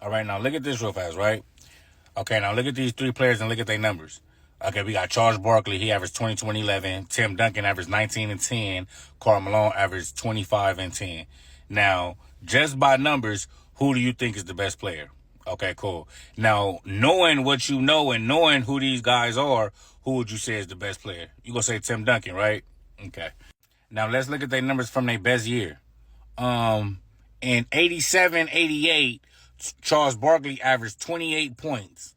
All right, now look at this real fast, right? Okay, now look at these three players and look at their numbers. Okay, we got Charles Barkley. He averaged 20, 20, 11. Tim Duncan averaged 19 and 10. Karl Malone averaged 25 and 10. Now, just by numbers, who do you think is the best player? Okay, cool. Now, knowing what you know and knowing who these guys are, who would you say is the best player? You gonna say Tim Duncan, right? Okay. Now, let's look at their numbers from their best year. In 87, 88, Charles Barkley averaged 28 points.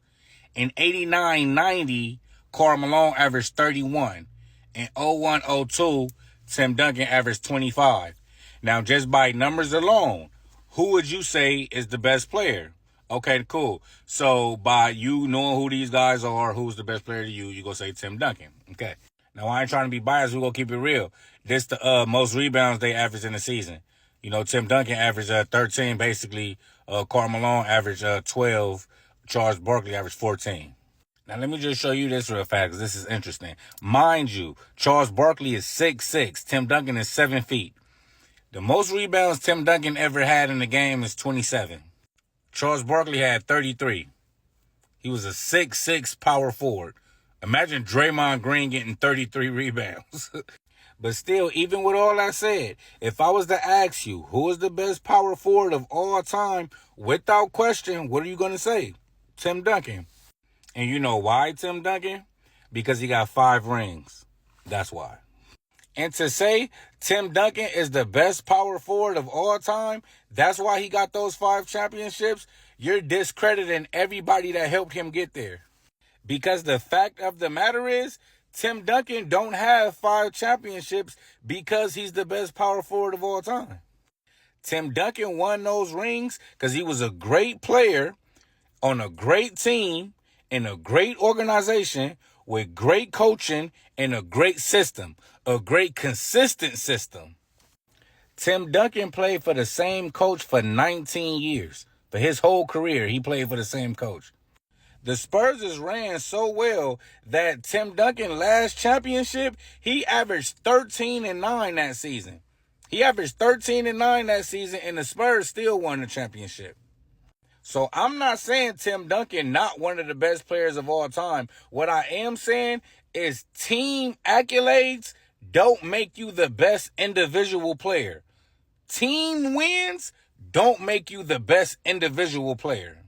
In 89, 90, Karl Malone averaged 31. In 01, 02, Tim Duncan averaged 25. Now, just by numbers alone, who would you say is the best player? Okay, cool. So, by you knowing who these guys are, who's the best player to you, you're going to say Tim Duncan. Okay. Now, I ain't trying to be biased. We're going to keep it real. This the most rebounds they averaged in the season. You know, Tim Duncan averaged 13, basically. Karl Malone averaged 12. Charles Barkley averaged 14. Now, let me just show you this real fast because this is interesting. Mind you, Charles Barkley is 6'6". Tim Duncan is 7 feet. The most rebounds Tim Duncan ever had in the game is 27. Charles Barkley had 33. He was a 6'6" power forward. Imagine Draymond Green getting 33 rebounds. But still, even with all that said, if I was to ask you who is the best power forward of all time, without question, what are you going to say? Tim Duncan. And you know why Tim Duncan? Because he got 5 rings. That's why. And to say Tim Duncan is the best power forward of all time, that's why he got those 5 championships, you're discrediting everybody that helped him get there. Because the fact of the matter is, Tim Duncan don't have 5 championships because he's the best power forward of all time. Tim Duncan won those rings because he was a great player on a great team in a great organization with great coaching and a great system, a great consistent system. Tim Duncan played for the same coach for 19 years. For his whole career, he played for the same coach. The Spurs ran so well that Tim Duncan last championship, he averaged 13 and 9 that season. He averaged 13 and 9 that season, and the Spurs still won the championship. So I'm not saying Tim Duncan not one of the best players of all time. What I am saying is team accolades don't make you the best individual player. Team wins don't make you the best individual player.